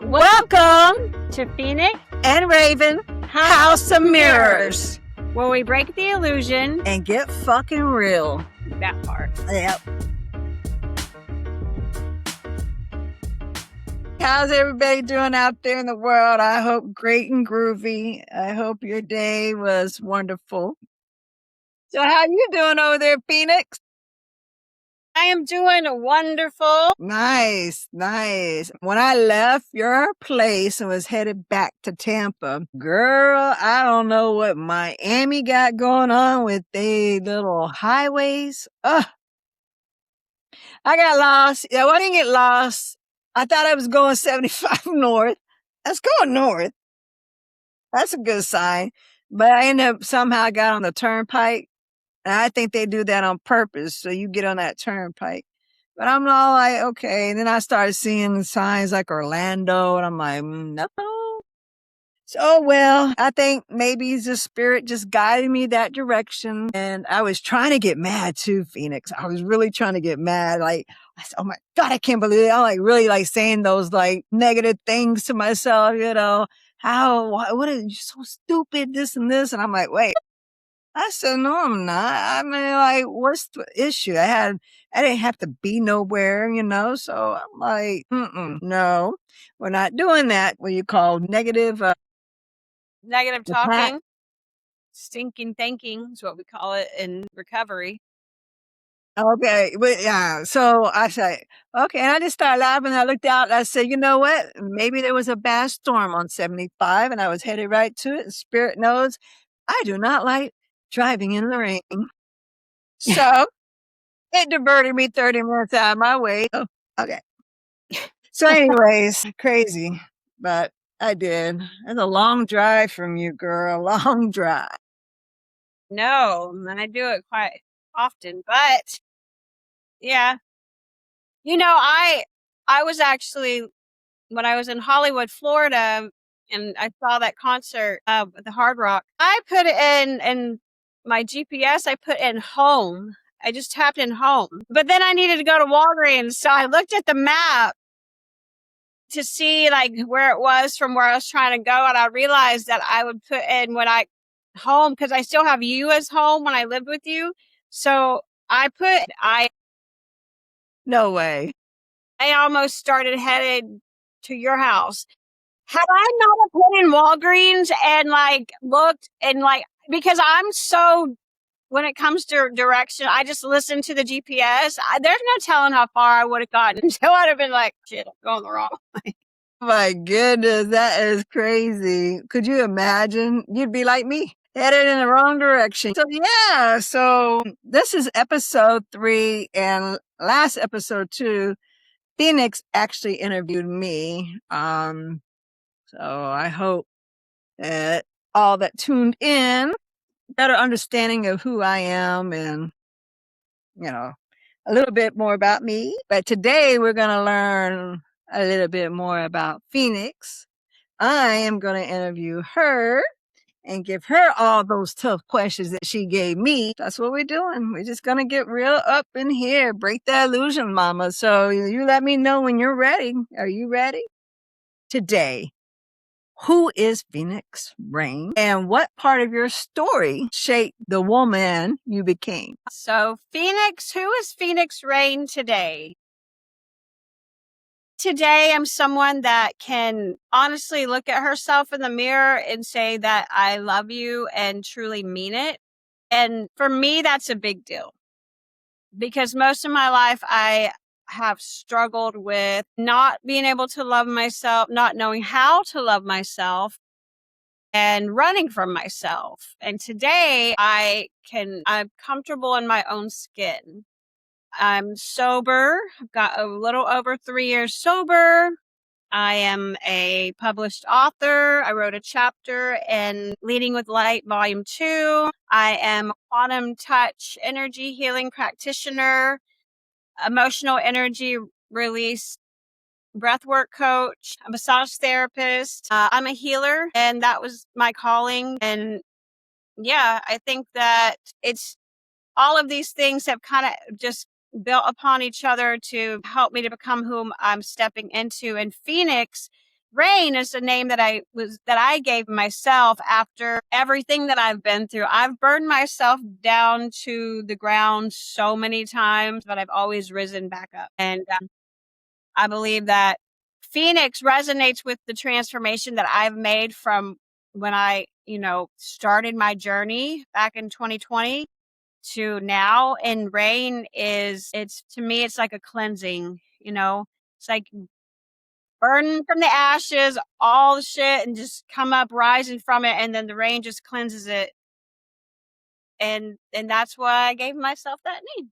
Welcome to Phoenix and Raven House of Mirrors, where we break the illusion and get fucking real. That part. Yep. How's everybody doing out there in the world? I hope great and groovy. I hope your day was wonderful. So how you doing over there, Phoenix? I am doing wonderful. Nice. When I left your place and was headed back to Tampa, girl, I don't know what Miami got going on with the little highways. Ugh. I got lost. Yeah, well, I didn't get lost. I thought I was going 75 north. That's going north. That's a good sign. But I ended up somehow got on the turnpike. And I think they do that on purpose. So you get on that turnpike. But I'm all like, okay. And then I started seeing signs like Orlando. And I'm like, no. So, well, I think maybe the spirit just guided me that direction. And I was trying to get mad too, Phoenix. I was really trying to get mad. Like, I said, oh my God, I can't believe it. I'm like really like saying those like negative things to myself, what are you so stupid, this and this. And I'm like, wait. I said, no, I'm not. I mean, like, what's the issue? I didn't have to be nowhere, so I'm like, no, we're not doing that. What you call negative talking, stinking thinking is what we call it in recovery. Okay, but yeah, so I say, okay, and I just started laughing. I looked out and I said, you know what? Maybe there was a bad storm on 75 and I was headed right to it. And Spirit knows I do not like driving in the rain. So it diverted me 30 minutes out of my way. Oh, okay. So anyways, crazy, but I did. It's a long drive from you, girl. Long drive. No, and I do it quite often, but yeah. I was actually, when I was in Hollywood, Florida, and I saw that concert at the Hard Rock, I put in my GPS, I put in home. I just tapped in home. But then I needed to go to Walgreens, so I looked at the map to see like where it was from where I was trying to go, and I realized that I would put in home because I still have you as home when I lived with you. So No way. I almost started headed to your house. Had I not have put in Walgreens and looked and because I'm so, when it comes to direction, I just listen to the GPS. There's no telling how far I would have gotten. So I'd have been like, shit, I'm going the wrong way. My goodness, that is crazy. Could you imagine? You'd be like me, headed in the wrong direction. So this is episode 3, and last episode 2, Phoenix actually interviewed me. So I hope that all that tuned in, better understanding of who I am and, a little bit more about me. But today we're going to learn a little bit more about Phoenix. I am going to interview her and give her all those tough questions that she gave me. That's what we're doing. We're just going to get real up in here, break that illusion, mama. So you let me know when you're ready. Are you ready? Today, who is Phoenix Rayne, and what part of your story shaped the woman you became? So Phoenix, who is Phoenix Rayne today? Today, I'm someone that can honestly look at herself in the mirror and say that I love you and truly mean it. And for me, that's a big deal because most of my life, I have struggled with not being able to love myself, not knowing how to love myself, and running from myself. And today I'm comfortable in my own skin. I'm sober. I've got a little over 3 years sober. I am a published author. I wrote a chapter in Leading with Light, Volume 2. I am a quantum touch energy healing practitioner, emotional energy release breathwork coach, a massage therapist. I'm a healer, and that was my calling. And yeah, I think that it's all of these things have kind of just built upon each other to help me to become whom I'm stepping into. And Phoenix Rayne is the name that I gave myself after everything that I've been through. I've burned myself down to the ground so many times, but I've always risen back up. And I believe that Phoenix resonates with the transformation that I've made from when I, started my journey back in 2020 to now. And Rayne it's to me, it's like a cleansing, it's like burn from the ashes, all the shit, and just come up rising from it. And then the rain just cleanses it. And that's why I gave myself that name.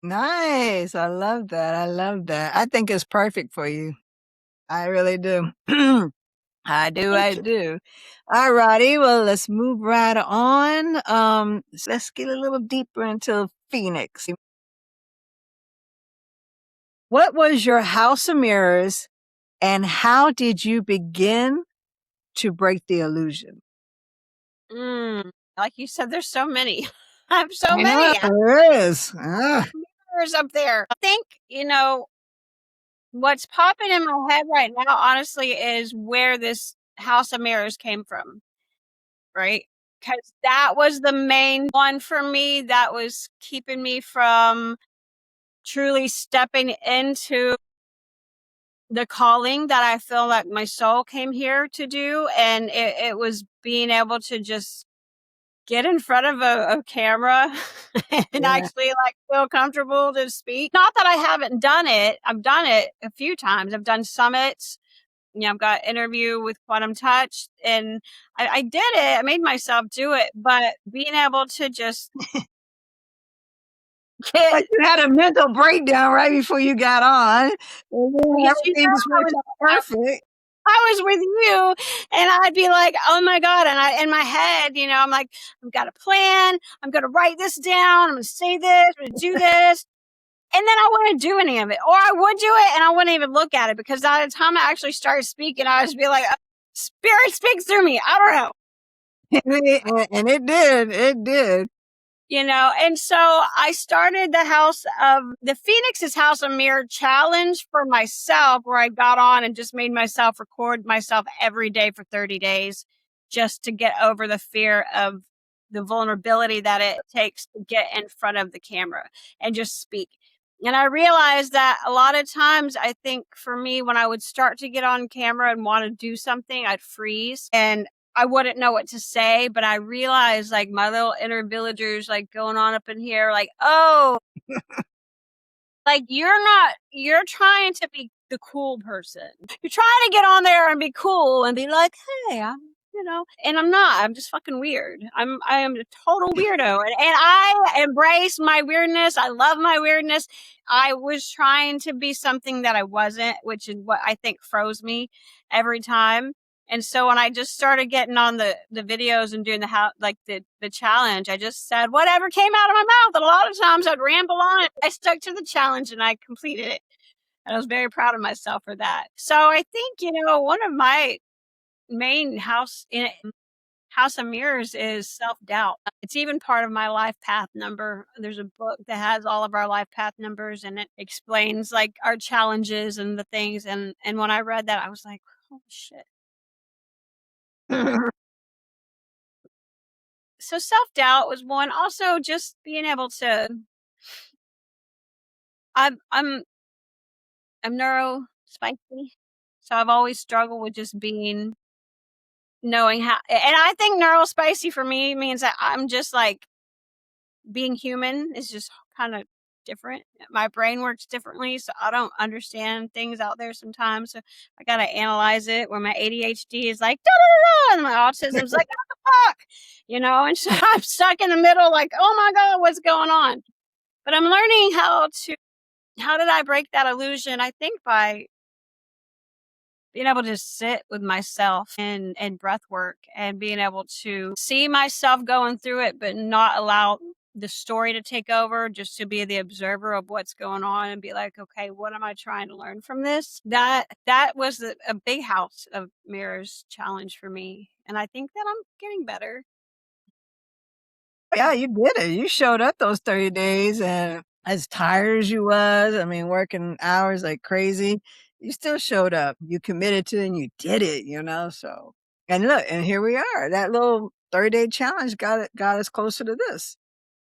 Nice. I love that. I love that. I think it's perfect for you. I really do. I do. Thank I you. do. All righty. Well, let's move right on. So let's get a little deeper into Phoenix. What was your house of mirrors and how did you begin to break the illusion? Like you said, there's so many. I have so I know many. there is. Ah. Mirrors up there. I think, what's popping in my head right now, honestly, is where this house of mirrors came from, right? Because that was the main one for me that was keeping me from truly stepping into the calling that I feel like my soul came here to do. And it was being able to just get in front of a camera and Yeah. actually like feel comfortable to speak. Not that I haven't done it. I've done it a few times. I've done summits. I've got interview with Quantum Touch and I did it. I made myself do it, but being able to just get, Like you had a mental breakdown right before you got on. And then because everything just I worked was out perfect. I was with you and I'd be like, oh my God. And in my head, I'm like, I've got a plan. I'm going to write this down. I'm going to say this. I'm going to do this. And then I wouldn't do any of it. Or I would do it and I wouldn't even look at it because by the time I actually started speaking, I would just be like, Spirit speaks through me. I don't know. And it did. It did. And so I started the Phoenix's House of Mirror challenge for myself, where I got on and just made myself record myself every day for 30 days just to get over the fear of the vulnerability that it takes to get in front of the camera and just speak. And I realized that a lot of times, I think for me, when I would start to get on camera and want to do something, I'd freeze and I wouldn't know what to say, but I realized like my little inner villagers like going on up in here, like, oh, like you're trying to be the cool person. You're trying to get on there and be cool and be like, hey, and I'm not. I'm just fucking weird. I am a total weirdo. And I embrace my weirdness. I love my weirdness. I was trying to be something that I wasn't, which is what I think froze me every time. And so when I just started getting on the videos and doing the challenge, I just said whatever came out of my mouth. And a lot of times I'd ramble on. I stuck to the challenge and I completed it. And I was very proud of myself for that. So I think, one of my main house of mirrors is self-doubt. It's even part of my life path number. There's a book that has all of our life path numbers and it explains like our challenges and the things. And when I read that, I was like, oh shit. So self-doubt was one. Also just being able to I'm neuro spicy. So I've always struggled with just knowing how, and I think neurospicy for me means that I'm just like being human is just kind of different. My brain works differently, so I don't understand things out there sometimes. So I gotta analyze it. Where my ADHD is like, da, da, da, and my autism's like, what the fuck, And so I'm stuck in the middle, like, oh my God, what's going on? But I'm learning how did I break that illusion? I think by being able to sit with myself and breath work and being able to see myself going through it, but not allow the story to take over, just to be the observer of what's going on and be like, okay, what am I trying to learn from this? That was a big house of mirrors challenge for me. And I think that I'm getting better. Yeah, you did it. You showed up those 30 days and as tired as you was, I mean, working hours like crazy, You still showed up. You committed to it and you did it, so and look, and here we are. That little 30-day challenge got us closer to this,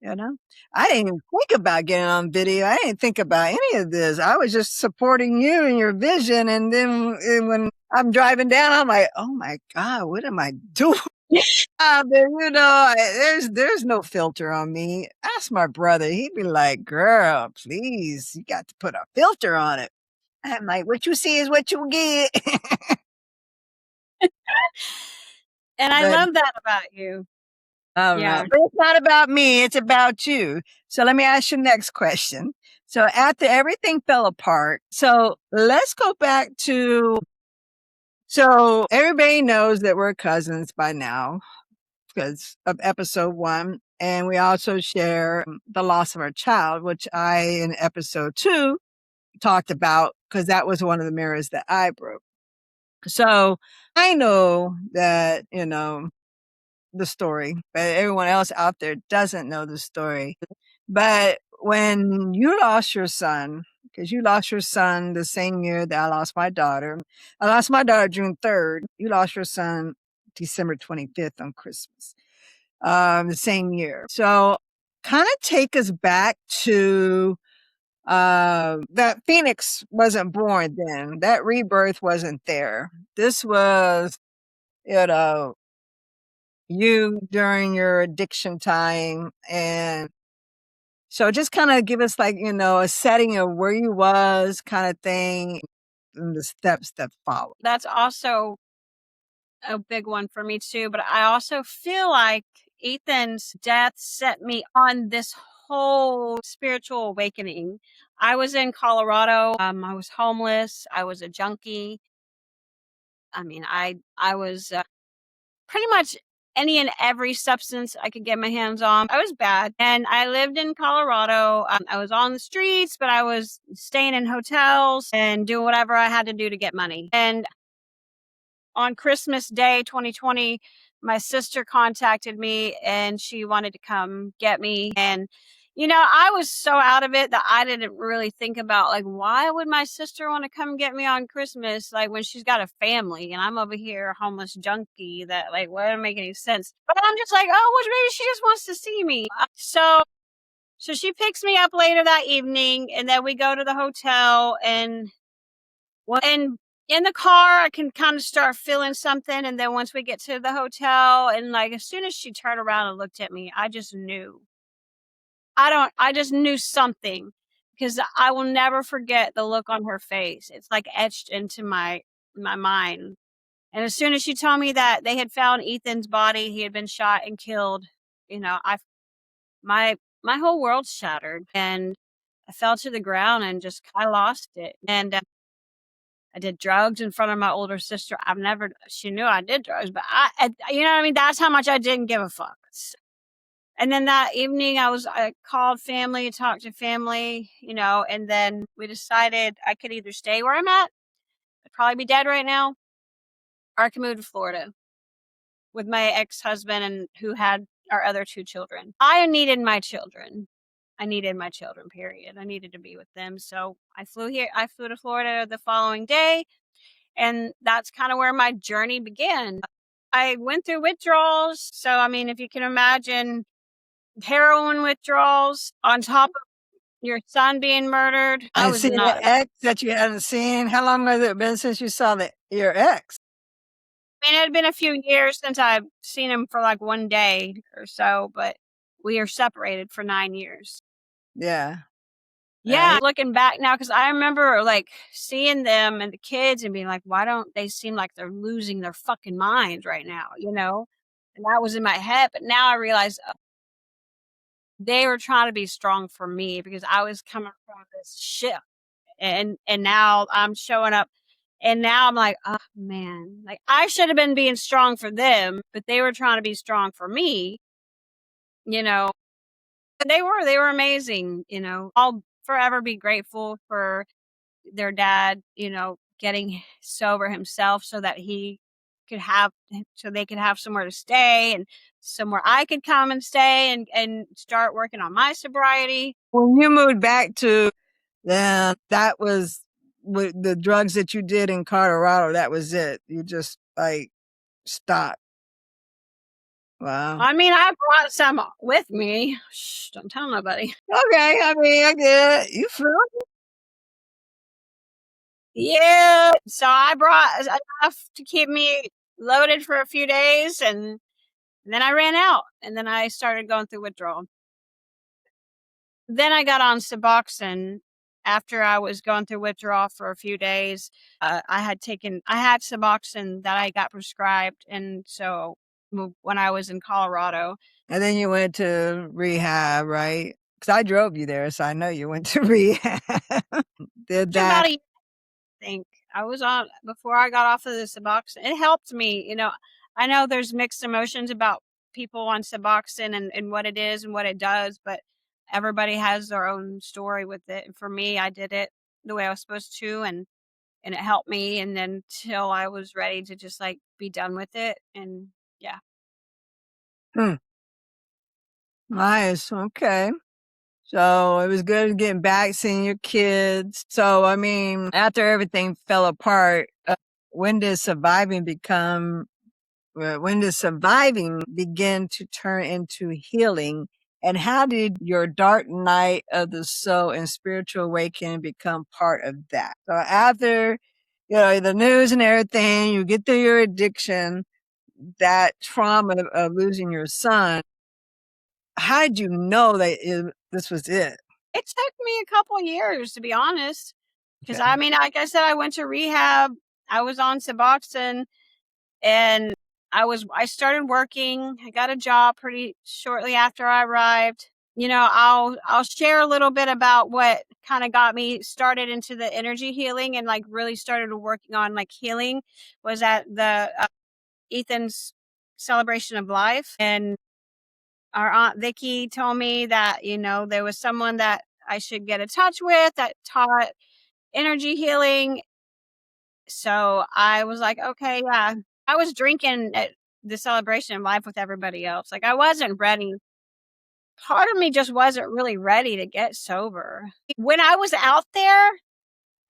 you know? I didn't even think about getting on video. I didn't think about any of this. I was just supporting you and your vision, and then when I'm driving down, I'm like, "Oh my god, what am I doing?" But, there's no filter on me. Ask my brother. He'd be like, "Girl, please, you got to put a filter on it." I'm like, "What you see is what you get." And I But love that about you. I don't know. Yeah. But it's not about me, it's about you. So let me ask you next question. So after everything fell apart, so let's go back to so everybody knows that we're cousins by now because of episode 1. And we also share the loss of our child, which I, in episode 2, talked about because that was one of the mirrors that I broke. So I know that, the story, but everyone else out there doesn't know the story. But when you lost your son, because you lost your son the same year that I lost my daughter. I lost my daughter June 3rd. You lost your son December 25th on Christmas, the same year. So kind of take us back to that Phoenix wasn't born then. That rebirth wasn't there. This was, you know, you during your addiction time. And so just kind of give us like, a setting of where you was kind of thing and the steps that follow. That's also a big one for me too. But I also feel like Ethan's death set me on this whole spiritual awakening. I was in Colorado. I was homeless. I was a junkie. I mean, I was pretty much any and every substance I could get my hands on. I was bad. And I lived in Colorado. I was on the streets, but I was staying in hotels and doing whatever I had to do to get money. And on Christmas Day 2020, my sister contacted me and she wanted to come get me. And, I was so out of it that I didn't really think about, like, why would my sister want to come get me on Christmas? Like, when she's got a family and I'm over here, a homeless junkie that, like, wouldn't make any sense. But I'm just like, oh, well, maybe she just wants to see me. So she picks me up later that evening and then we go to the hotel and in the car, I can kind of start feeling something. And then once we get to the hotel and like, as soon as she turned around and looked at me, I just knew. I just knew something because I will never forget the look on her face. It's like etched into my mind. And as soon as she told me that they had found Ethan's body, he had been shot and killed, I my whole world shattered and I fell to the ground and just I lost it. And I did drugs in front of my older sister. She knew I did drugs, but you know what I mean? That's how much I didn't give a fuck. And then that evening I called family, talked to family, and then we decided I could either stay where I'm at, I'd probably be dead right now, or I could move to Florida with my ex-husband and who had our other 2 children. I needed my children. Period. I needed to be with them. So I flew to Florida the following day. And that's kind of where my journey began. I went through withdrawals. So, I mean, if you can imagine heroin withdrawals on top of your son being murdered, I And was see the not. ex that you hadn't seen. How long has it been since you saw your ex? I mean, it had been a few years since I've seen him for like one day or so, but we are separated for 9 years. Yeah. Yeah, looking back now, because I remember like seeing them and the kids and being like, why don't they seem like they're losing their fucking minds right now, And that was in my head. But now I realize they were trying to be strong for me because I was coming from this shift. And now I'm showing up and now I'm like, oh man, like I should have been being strong for them, but they were trying to be strong for me, you know. And they were amazing, I'll forever be grateful for their dad, getting sober himself so that they could have somewhere to stay and somewhere I could come and stay and start working on my sobriety. When you moved back to them, that was with the drugs that you did in Colorado, that was it. You just like stopped. Wow. I mean, I brought some with me. Shh, don't tell nobody. Okay, I mean, I get it. You feel Yeah. So I brought enough to keep me loaded for a few days, and then I ran out, and then I started going through withdrawal. Then I got on Suboxone after I was going through withdrawal for a few days. I had Suboxone that I got prescribed, and so when I was in Colorado, and then you went to rehab, right? Because I drove you there, so I know you went to rehab. Did it's about that. a year, I think. I was on before I got off of the Suboxone. It helped me, I know there's mixed emotions about people on Suboxone and what it is and what it does, but everybody has their own story with it. And for me, I did it the way I was supposed to, and it helped me, and then till I was ready to just like be done with it. And yeah. Hmm, nice. Okay. So it was good getting back, seeing your kids. So, I mean, after everything fell apart, when did surviving become, when did surviving begin to turn into healing? And how did your dark night of the soul and spiritual awakening become part of that? So after, the news and everything, you get through your addiction, that trauma of losing your son, how did you know that this was it? It took me a couple years, to be honest, because Okay. I mean, like I said, I went to rehab. I was on Suboxone, and I started working. I got a job pretty shortly after I arrived. I'll share a little bit about what kind of got me started into the energy healing and like really started working on like healing was at the Ethan's celebration of life. And our Aunt Vicky told me that, there was someone that I should get in touch with that taught energy healing. So I was like, okay, yeah. I was drinking at the celebration of life with everybody else. Like I wasn't ready. Part of me just wasn't really ready to get sober. When I was out there,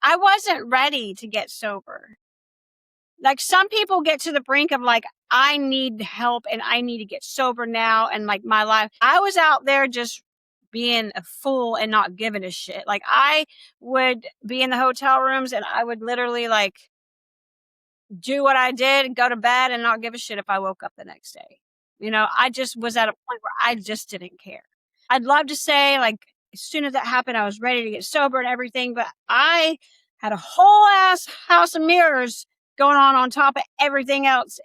I wasn't ready to get sober. Like some people get to the brink of like, I need help and I need to get sober now. And like my life, I was out there just being a fool and not giving a shit. Like I would be in the hotel rooms and I would literally like do what I did and go to bed and not give a shit if I woke up the next day. I just was at a point where I just didn't care. I'd love to say like as soon as that happened, I was ready to get sober and everything, but I had a whole ass house of mirrors going on top of everything else,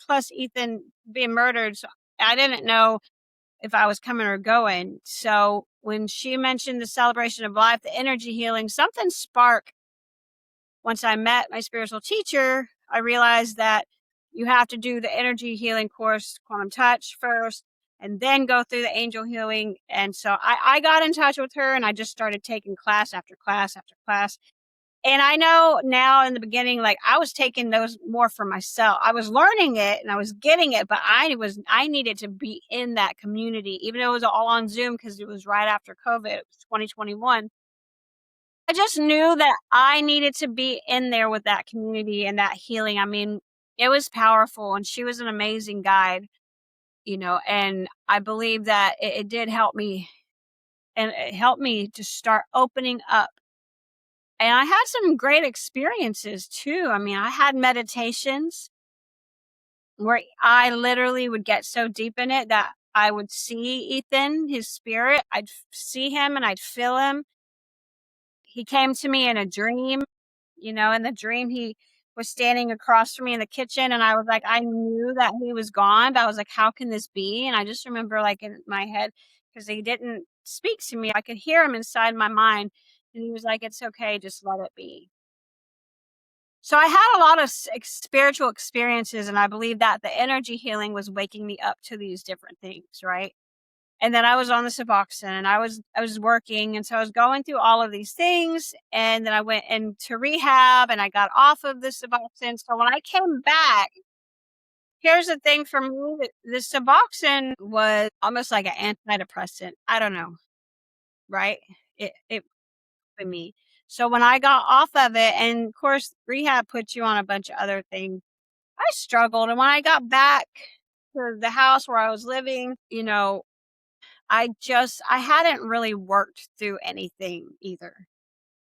plus Ethan being murdered. So I didn't know if I was coming or going. So when she mentioned the celebration of life, the energy healing, something sparked. Once I met my spiritual teacher, I realized that you have to do the energy healing course, Quantum Touch first, and then go through the angel healing. And so I got in touch with her and I just started taking class after class after class. And I know now in the beginning, like I was taking those more for myself. I was learning it and I was getting it, but I needed to be in that community, even though it was all on Zoom because it was right after COVID. It was 2021. I just knew that I needed to be in there with that community and that healing. I mean, it was powerful and she was an amazing guide, and I believe that it did help me and it helped me to start opening up. And I had some great experiences too. I mean, I had meditations where I literally would get so deep in it that I would see Ethan, his spirit. I'd see him and I'd feel him. He came to me in a dream. In the dream, he was standing across from me in the kitchen, and I was like, I knew that he was gone, but I was like, how can this be? And I just remember, like, in my head, because he didn't speak to me, I could hear him inside my mind. And he was like, it's okay, just let it be. So I had a lot of spiritual experiences, and I believe that the energy healing was waking me up to these different things, right? And then I was on the Suboxone and I was working. And so I was going through all of these things. And then I went into rehab and I got off of the Suboxone. So when I came back, here's the thing for me, the Suboxone was almost like an antidepressant. I don't know. Right. It for me. So when I got off of it, and of course, rehab puts you on a bunch of other things, I struggled. And when I got back to the house where I was living, I hadn't really worked through anything either.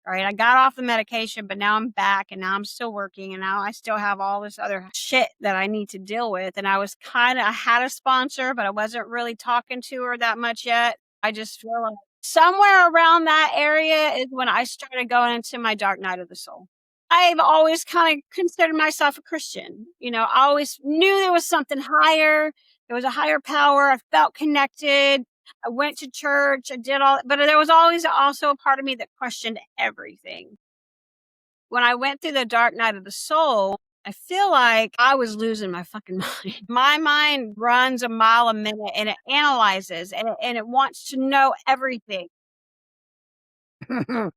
Right. I got off the medication, but now I'm back and now I'm still working and now I still have all this other shit that I need to deal with. And I had a sponsor, but I wasn't really talking to her that much yet. I just feel like somewhere around that area is when I started going into my dark night of the soul. I've always kind of considered myself a Christian. I always knew there was something higher. There was a higher power. I felt connected. I went to church. I did all, but there was always also a part of me that questioned everything. When I went through the dark night of the soul, I feel like I was losing my fucking mind. My mind runs a mile a minute and it analyzes and it wants to know everything. And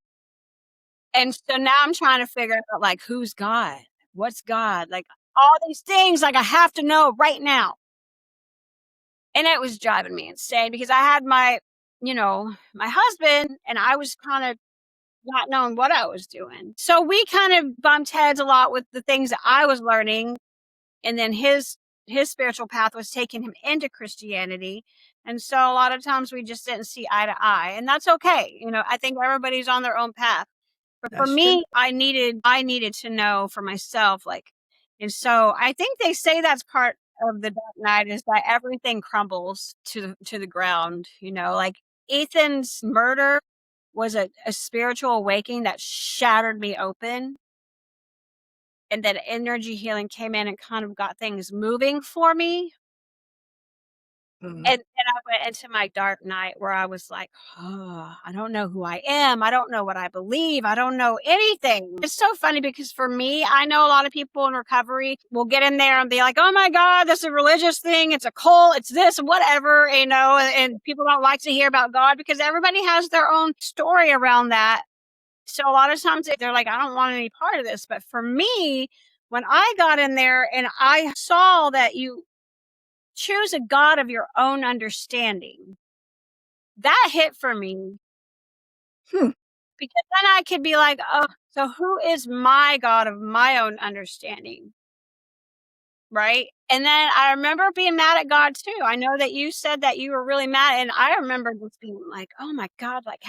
so now I'm trying to figure out, like, who's God? What's God? Like, all these things, like, I have to know right now. And it was driving me insane because I had my husband, and I was kind of not knowing what I was doing. So we kind of bumped heads a lot with the things that I was learning. And then his spiritual path was taking him into Christianity. And so a lot of times we just didn't see eye to eye. And that's okay. I think everybody's on their own path. But for me, I needed to know for myself, like, and so I think they say that's part of the dark night is that everything crumbles to the ground, like Ethan's murder was a spiritual awakening that shattered me open. And that energy healing came in and kind of got things moving for me. And then I went into my dark night where I was like, oh, I don't know who I am. I don't know what I believe. I don't know anything. It's so funny because for me, I know a lot of people in recovery will get in there and be like, oh my God, this is a religious thing. It's a cult. It's this, whatever, and people don't like to hear about God because everybody has their own story around that. So a lot of times they're like, I don't want any part of this. But for me, when I got in there and I saw that you choose a God of your own understanding, that hit for me. Because then I could be like, oh, so who is my God of my own understanding? Right. And then I remember being mad at God too. I know that you said that you were really mad. And I remember just being like, oh my God, like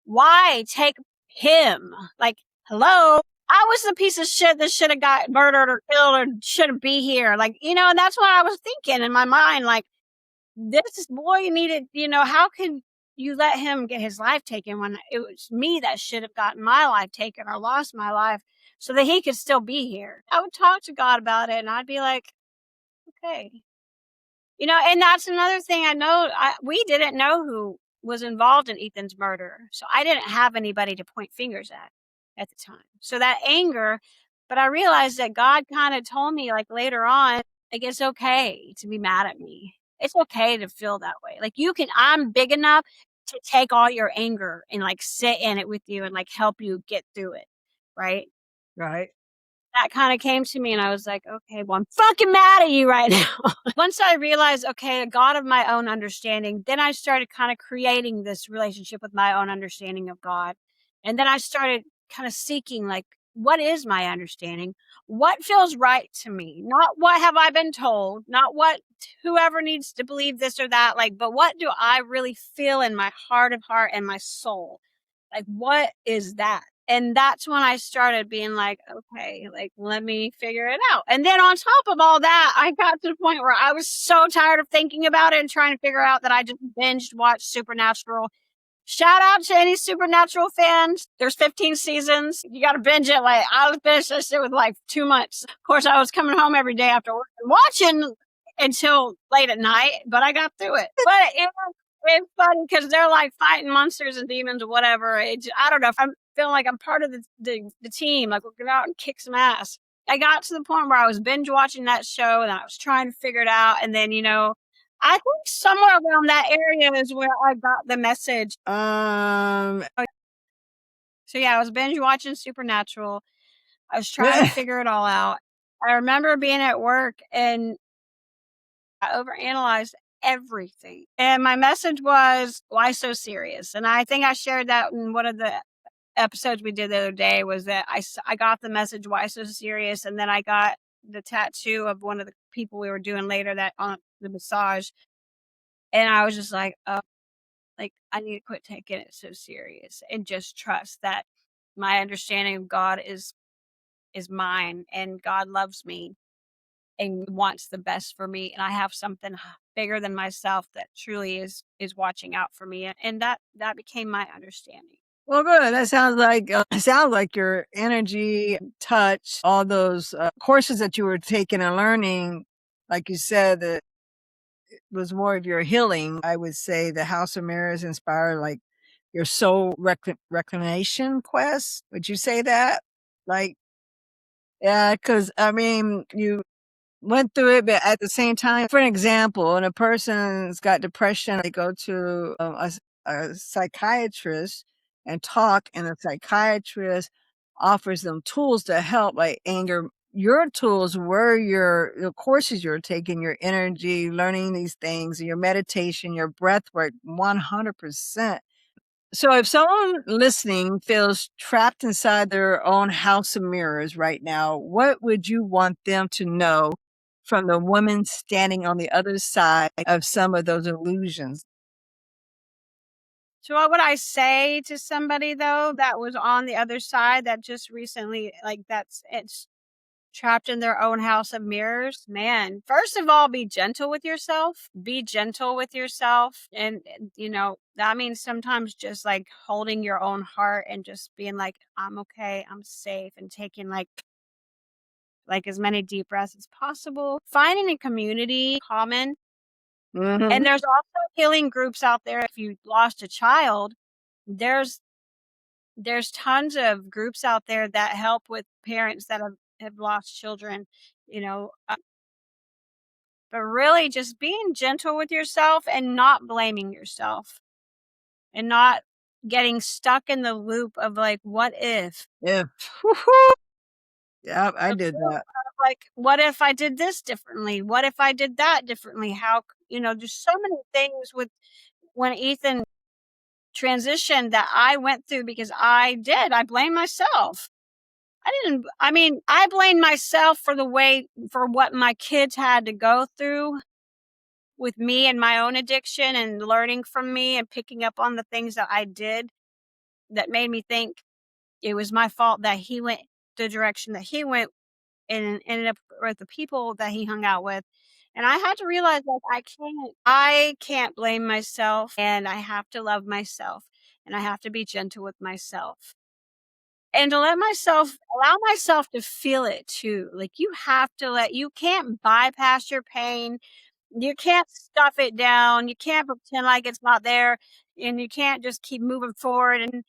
why take him? Like, hello, I was the piece of shit that should have got murdered or killed or shouldn't be here. Like, and that's what I was thinking in my mind. Like, this boy needed, how could you let him get his life taken when it was me that should have gotten my life taken or lost my life so that he could still be here? I would talk to God about it and I'd be like, okay. And that's another thing I know. We didn't know who was involved in Ethan's murder. So I didn't have anybody to point fingers at the time. So that anger, but I realized that God kind of told me like later on, like, it's okay to be mad at me. It's okay to feel that way. Like I'm big enough to take all your anger and like sit in it with you and like help you get through it. Right. Right. That kind of came to me and I was like, okay, well, I'm fucking mad at you right now. Once I realized, okay, a God of my own understanding, then I started kind of creating this relationship with my own understanding of God. And then I started kind of seeking, like, what is my understanding? What feels right to me? Not what have I been told, not what whoever needs to believe this or that, like, but what do I really feel in my heart of heart and my soul? Like, what is that? And that's when I started being like, okay, like, let me figure it out. And then on top of all that, I got to the point where I was so tired of thinking about it and trying to figure out that I just binged watched Supernatural. Shout out to any Supernatural fans. There's 15 seasons. You got to binge it. Like, I finished this shit with like 2 months. Of course, I was coming home every day after work and watching until late at night, but I got through it. But it's funny because they're like fighting monsters and demons or whatever. I don't know if I'm feeling like I'm part of the team. Like, we're going out and kick some ass. I got to the point where I was binge watching that show and I was trying to figure it out. And then, I think somewhere around that area is where I got the message. So yeah, I was binge watching Supernatural. I was trying to figure it all out. I remember being at work and I overanalyzed everything. And my message was, why so serious? And I think I shared that in one of the episodes we did the other day was that I got the message, "Why so serious?" And then I got the tattoo of one of the people we were doing later that on the massage, and I was just like, "Oh, like, I need to quit taking it so serious and just trust that my understanding of God is mine, and God loves me and wants the best for me, and I have something bigger than myself that truly is watching out for me." And that became my understanding. Well, good. That sounds like your energy, touch, all those courses that you were taking and learning, like you said, that was more of your healing. I would say the House of Mirrors inspired like your soul reclamation quest. Would you say that? Like, yeah, because I mean, you went through it, but at the same time, for an example, when a person's got depression, they go to a psychiatrist and talk, and the psychiatrist offers them tools to help, like anger. Your tools were your courses you're taking, your energy, learning these things, your meditation, your breath work, 100%. So if someone listening feels trapped inside their own house of mirrors right now, what would you want them to know from the woman standing on the other side of some of those illusions? So what would I say to somebody though that was on the other side that just recently like it's trapped in their own house of mirrors? Man, first of all, be gentle with yourself. Be gentle with yourself. And, that means sometimes just like holding your own heart and just being like, I'm okay, I'm safe, and taking like as many deep breaths as possible. Finding a community common. And Mhm. there's also healing groups out there. If you lost a child, there's there's tons of groups out there that help with parents that have lost children, you know, but really just being gentle with yourself and not blaming yourself and not getting stuck in the loop of like, what if? Yeah. Woo-hoo. Yep, I The did loop that. of like, what if I did this differently? What if I did that differently? There's so many things with when Ethan transitioned that I went through because I blame myself. I blame myself for for what my kids had to go through with me and my own addiction and learning from me and picking up on the things that I did that made me think it was my fault that he went the direction that he went and ended up with the people that he hung out with. And I had to realize like I can't blame myself, and I have to love myself, and I have to be gentle with myself. And to allow myself to feel it too. Like you can't bypass your pain. You can't stuff it down. You can't pretend like it's not there, and you can't just keep moving forward. And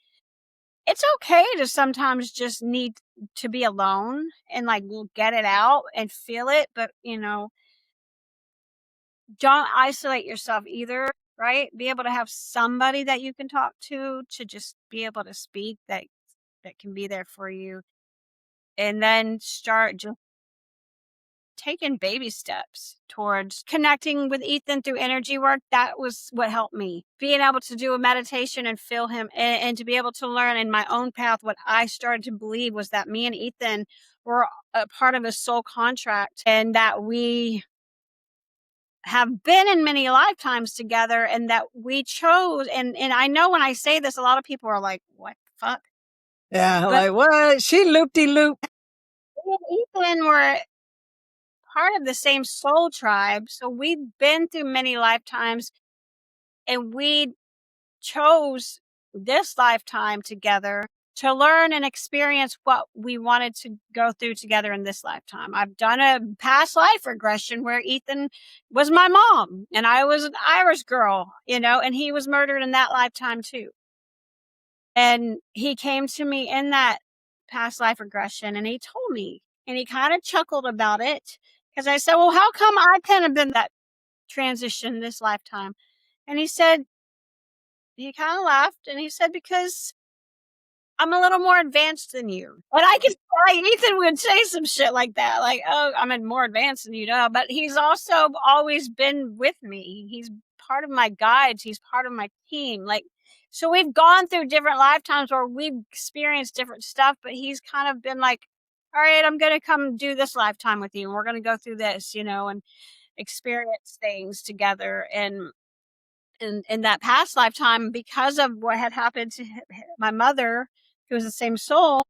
it's okay to sometimes just need to be alone and like get it out and feel it. But, don't isolate yourself either, right? Be able to have somebody that you can talk to just be able to speak that can be there for you. And then start just taking baby steps towards connecting with Ethan through energy work. That was what helped me. Being able to do a meditation and feel him, and to be able to learn in my own path what I started to believe was that me and Ethan were a part of a soul contract, and that we have been in many lifetimes together, and that we chose. And I know when I say this, a lot of people are like, what the fuck? Yeah, But like, what? She loop-de-loop. me and Ethan were part of the same soul tribe. So we've been through many lifetimes, and we chose this lifetime together to learn and experience what we wanted to go through together in this lifetime. I've done a past life regression where Ethan was my mom and I was an Irish girl, and he was murdered in that lifetime too. And he came to me in that past life regression and he told me, and he kind of chuckled about it because I said, well, how come I couldn't have been that transition this lifetime? And he kind of laughed and he said, because I'm a little more advanced than you. And I could, like, Ethan would say some shit like that, like, oh, I'm more advanced than you know. But he's also always been with me. He's part of my guides. He's part of my team. Like, So we've gone through different lifetimes where we've experienced different stuff, but he's kind of been like, all right, I'm going to come do this lifetime with you. And we're going to go through this, and experience things together. And in that past lifetime, because of what had happened to my mother, who was the same soul,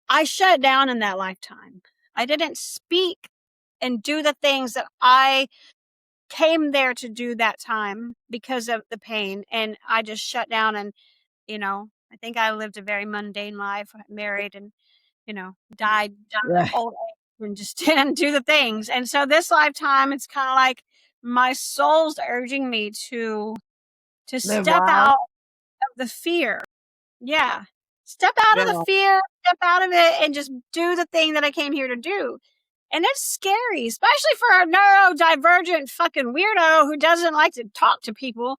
I shut down in that lifetime. I didn't speak and do the things that I came there to do that time because of the pain. And I just shut down and, I think I lived a very mundane life, married and, died of Right. old age and just didn't do the things. And so this lifetime, it's kind of like my soul's urging me to Live step wild. out of the fear. Yeah. Step out of the Yeah. fear, step out of it, and just do the thing that I came here to do. And it's scary, especially for a neurodivergent fucking weirdo who doesn't like to talk to people.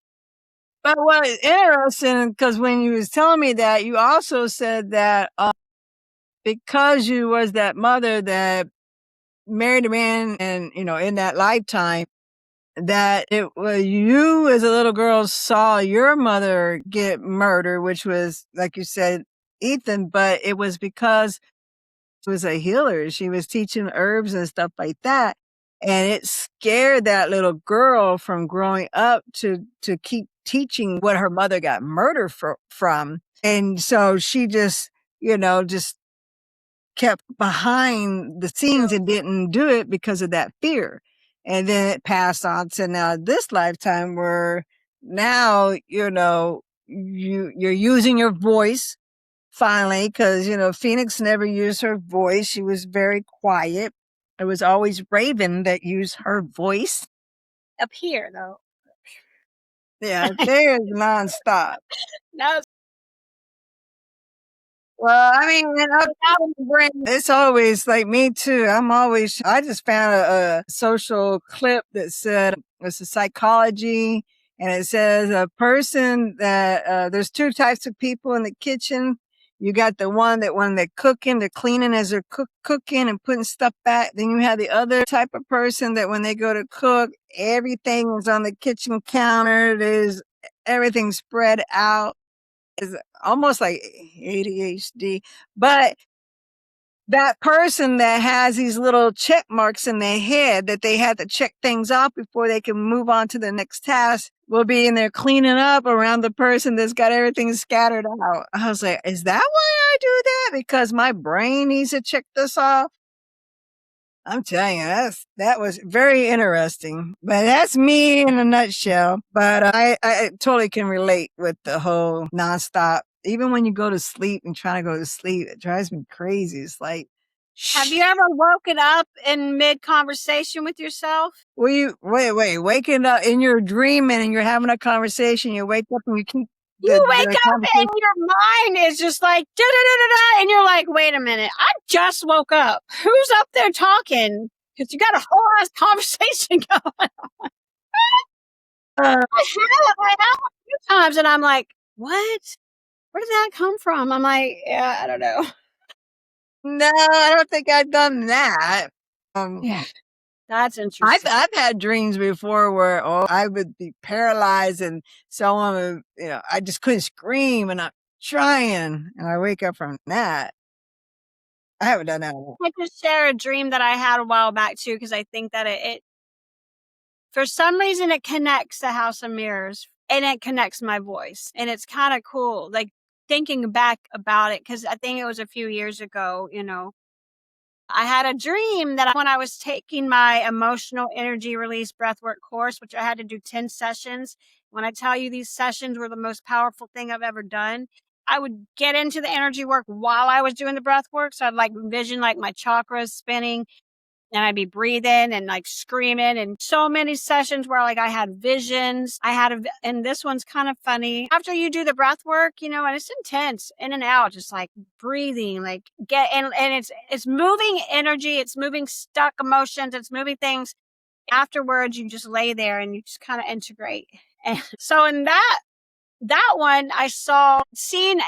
But what is interesting, because when you was telling me that, you also said that because you was that mother that married a man and, in that lifetime, that it was you as a little girl saw your mother get murdered, which was, like you said, Ethan, but it was because she was a healer. She was teaching herbs and stuff like that. And it scared that little girl from growing up to keep teaching what her mother got murdered from. And so she just kept behind the scenes and didn't do it because of that fear. And then it passed on to now this lifetime where now, you're using your voice finally, because, Phoenix never used her voice. She was very quiet. It was always Raven that used her voice. Up here, though. Yeah, there's nonstop. No, Well, I mean, and up in the brain, it's always like me too. I just found a social clip that said it's a psychology, and it says a person that, there's two types of people in the kitchen. You got the one that when they're cooking, they're cleaning as they're cooking and putting stuff back. Then you have the other type of person that when they go to cook, everything is on the kitchen counter. There's everything spread out. Is almost like ADHD, but that person that has these little check marks in their head that they had to check things off before they can move on to the next task will be in there cleaning up around the person that's got everything scattered out. I was like, is that why I do that? Because my brain needs to check this off? I'm telling you, that was very interesting. But that's me in a nutshell. But I totally can relate with the whole nonstop. Even when you go to sleep and try to go to sleep, it drives me crazy. It's like, have shh. you ever woken up in mid conversation with yourself? Wait, waking up and you're dreaming and you're having a conversation. You wake up and you keep You wake the up and conversation. your mind is just like da da da da da, and you're like, wait a minute, I just woke up. Who's up there talking? Because you got a whole ass conversation going. I have a few times, and I'm like, what? Where did that come from? I'm like, yeah, I don't know. No, I don't think I've done that. Yeah, that's I've interesting. I've had dreams before where I would be paralyzed and someone would, I just couldn't scream and I'm trying and I wake up from that. I haven't done that. I just share a dream that I had a while back too, because I think that it for some reason it connects the House of Mirrors and it connects my voice, and it's kind of cool. Like thinking back about it, because I think it was a few years ago. I had a dream that when I was taking my emotional energy release breathwork course, which I had to do 10 sessions. When I tell you these sessions were the most powerful thing I've ever done, I would get into the energy work while I was doing the breath work. So I'd like envision like my chakras spinning, and I'd be breathing and like screaming, and so many sessions where like I had visions. And this one's kind of funny. After you do the breath work, and it's intense in and out, just like breathing, like and it's moving energy, it's moving stuck emotions, it's moving things. Afterwards, you just lay there and you just kind of integrate. And so in that one, I seen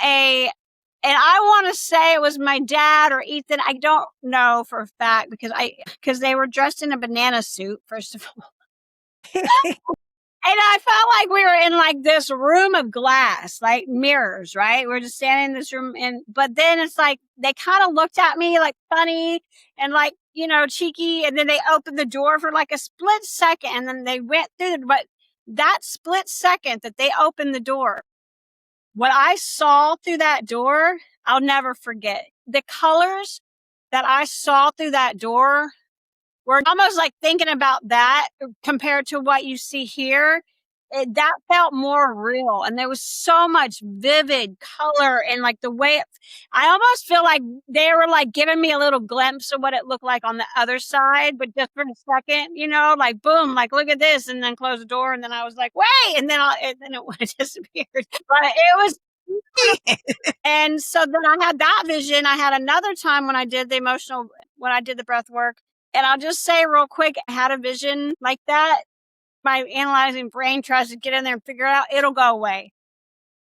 and I want to say it was my dad or Ethan. I don't know for a fact because they were dressed in a banana suit, first of all. And I felt like we were in like this room of glass, like mirrors, right? We're just standing in this room, and but then it's like they kind of looked at me like funny and like, cheeky, and then they opened the door for like a split second, and then they went through the, but that split second that they opened the door, what I saw through that door, I'll never forget. The colors that I saw through that door were almost like thinking about that compared to what you see here. That felt more real. And there was so much vivid color and like the way I almost feel like they were like giving me a little glimpse of what it looked like on the other side, but just for a second, like boom, like look at this, and then close the door. And then I was like, wait, and then it would have disappeared. But it was, and so then I had that vision. I had another time when I did the breath work. And I'll just say real quick, I had a vision like that. My analyzing brain tries to get in there and figure it out. It'll go away.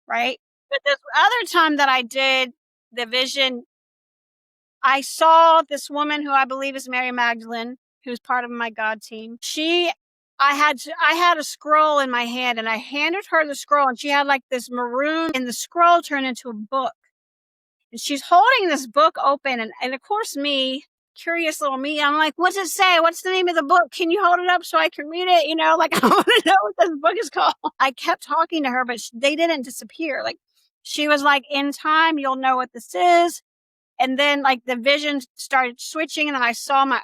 Right. But this other time that I did the vision, I saw this woman who I believe is Mary Magdalene, who's part of my God team. I had a scroll in my hand, and I handed her the scroll, and she had like this maroon, and the scroll turned into a book. And she's holding this book open, and of course me, curious little me, I'm like, what's it say? What's the name of the book? Can you hold it up so I can read it? Like I want to know what this book is called. I kept talking to her, but they didn't disappear. Like she was like, in time, you'll know what this is. And then like the vision started switching, and I saw my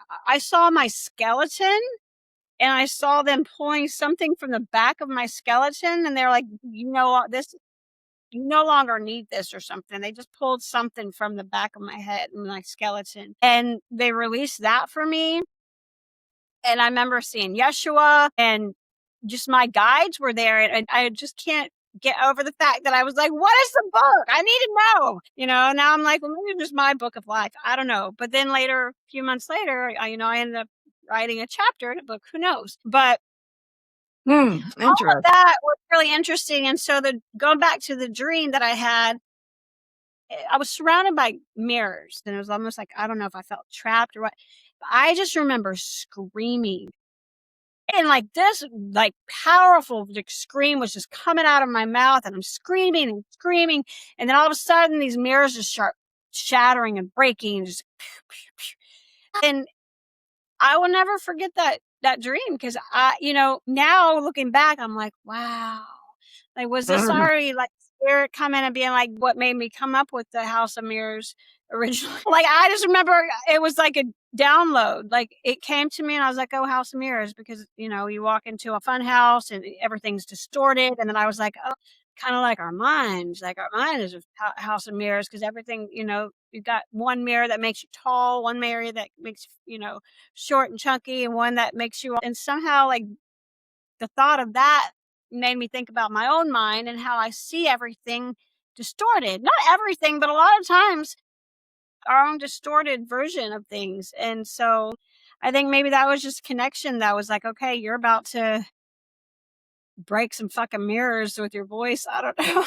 skeleton, and I saw them pulling something from the back of my skeleton, and they're like, this, you no longer need this or something. They just pulled something from the back of my head and my skeleton, and they released that for me. And I remember seeing Yeshua, and just my guides were there, and I just can't get over the fact that I was like, what is the book? I need to know, now I'm like, well, maybe it's just my book of life. I don't know. But then later, a few months later, I ended up writing a chapter in a book. Who knows? But all of Interesting. that was really interesting. And so going back to the dream that I had, I was surrounded by mirrors, and it was almost like, I don't know if I felt trapped or what. But I just remember screaming, and like this, like powerful like scream was just coming out of my mouth, and I'm screaming and screaming, and then all of a sudden these mirrors just start shattering and breaking, and just, and I will never forget that dream, because now looking back, I'm like, wow, like was this already like spirit coming and being like what made me come up with the House of Mirrors originally? Like I just remember it was like a download. Like it came to me, and I was like, oh, House of Mirrors, because you walk into a fun house and everything's distorted, and then I was like, oh, kind of like our minds. Like our mind is a House of Mirrors, because everything, you've got one mirror that makes you tall, one mirror that makes short and chunky, and one that makes you, and somehow like the thought of that made me think about my own mind and how I see everything distorted. Not everything, but a lot of times our own distorted version of things. And so I think maybe that was just connection that was like, okay, you're about to break some fucking mirrors with your voice. I don't know.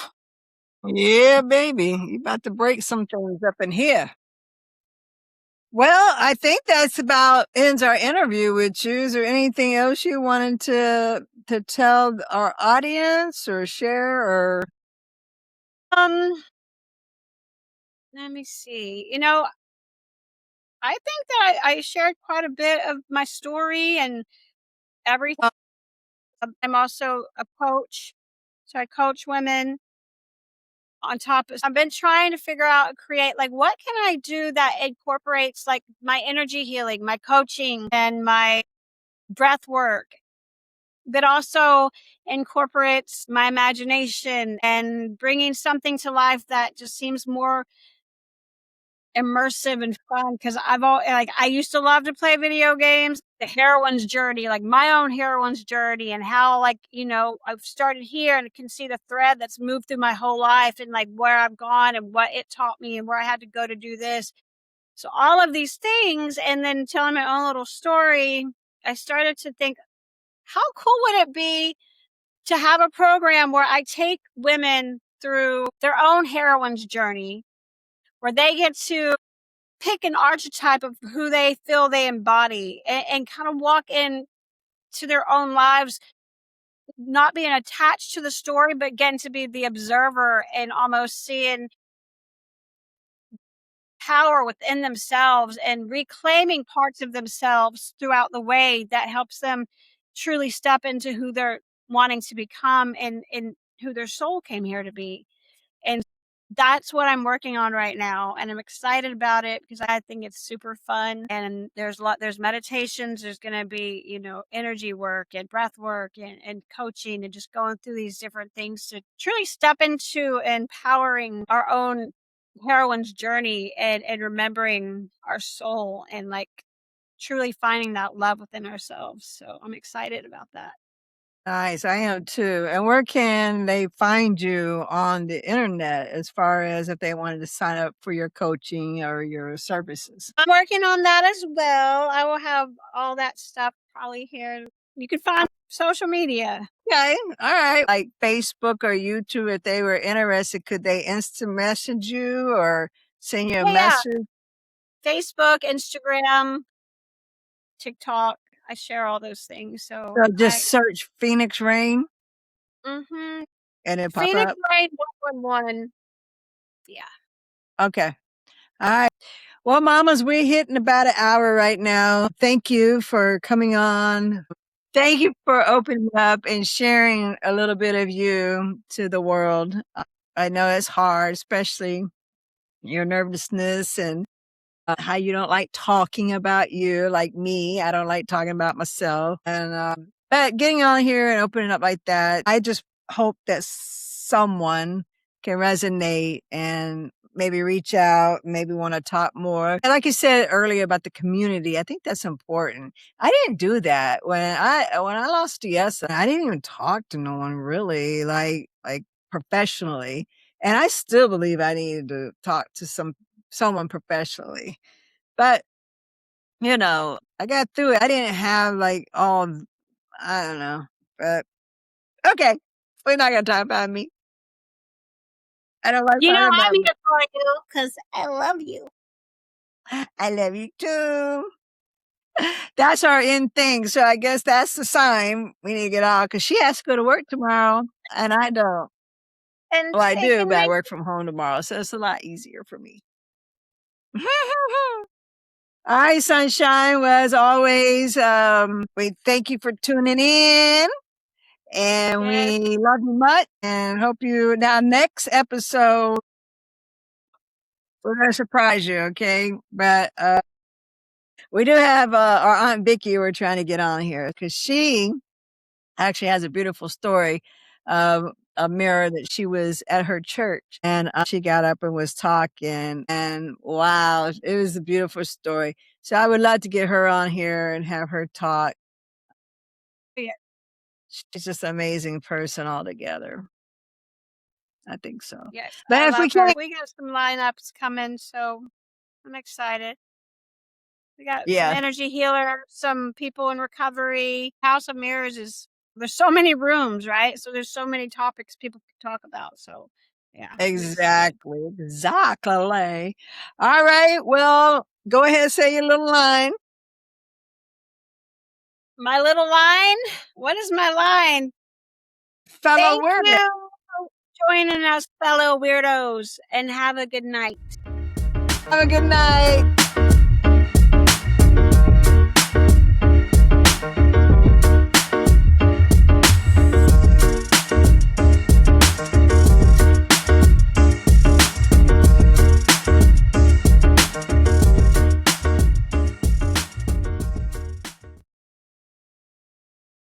Yeah, baby. You about to break some things up in here. Well, I think that's about ends our interview with you. Is there anything else you wanted to tell our audience or share or Let me see. I think that I shared quite a bit of my story and everything. I'm also a coach. So I coach women. On top of, I've been trying to figure out, create, like, what can I do that incorporates like my energy healing, my coaching, and my breath work, but also incorporates my imagination and bringing something to life that just seems more immersive and fun. Because I used to love to play video games. The heroine's journey, like my own heroine's journey, and how like I've started here and can see the thread that's moved through my whole life, and like where I've gone and what it taught me and where I had to go to do this. So all of these things, and then telling my own little story, I started to think, how cool would it be to have a program where I take women through their own heroine's journey, where they get to pick an archetype of who they feel they embody, and kind of walk in to their own lives not being attached to the story, but getting to be the observer and almost seeing power within themselves and reclaiming parts of themselves throughout the way that helps them truly step into who they're wanting to become and who their soul came here to be. And that's what I'm working on right now, and I'm excited about it because I think it's super fun, and there's meditations, there's gonna be, energy work and breath work and coaching and just going through these different things to truly step into empowering our own heroine's journey and remembering our soul and, like, truly finding that love within ourselves, so I'm excited about that. Nice, I am too. And where can they find you on the internet as far as if they wanted to sign up for your coaching or your services? I'm working on that as well. I will have all that stuff probably here. You can find social media. Okay, all right. Like Facebook or YouTube, if they were interested, could they instant message you or send you a Yeah, yeah. message? Facebook, Instagram, TikTok. I share all those things. So So just search Phoenix Rain mm-hmm. and it pop Phoenix up. Rain 111. Yeah. Okay. All right. Well, mamas, we're hitting about an hour right now. Thank you for coming on. Thank you for opening up and sharing a little bit of you to the world. I know it's hard, especially your nervousness and how you don't like talking about you, like me. I don't like talking about myself. And but getting on here and opening up like that, I just hope that someone can resonate and maybe reach out, maybe want to talk more. And like you said earlier about the community, I think that's important. I didn't do that when I lost Yes, I didn't even talk to no one really, like professionally. And I still believe I needed to talk to someone professionally. But, I got through it. I didn't have like all I don't know. But okay. We're not gonna talk about me. I don't like talking I'm about me. here for you because I love you. I love you too. That's our end thing. So I guess that's the sign we need to get out because she has to go to work tomorrow and I don't. And Well, I say do, but I goodnight. work from home tomorrow. So it's a lot easier for me. All right, sunshine. Well, as always, we thank you for tuning in. And Yes. we love you much and hope you now next episode we're gonna surprise you, okay? But we do have our Aunt Vicky we're trying to get on here because she actually has a beautiful story of a mirror that she was at her church and she got up and was talking and wow, it was a beautiful story. So I would love to get her on here and have her talk. Yeah. She's just an amazing person altogether. I think so. Yes. I But if we love her. can't, We got some lineups coming, so I'm excited. We got some yeah, energy healer, some people in recovery. House of Mirrors is there's so many rooms, right? So there's so many topics people can talk about. So yeah, I'm excited. exactly, exactly. All right, well, go ahead and say your little line. My little line? What is my line? Fellow Thank weirdo. you for joining us, fellow weirdos, and have a good night. Have a good night.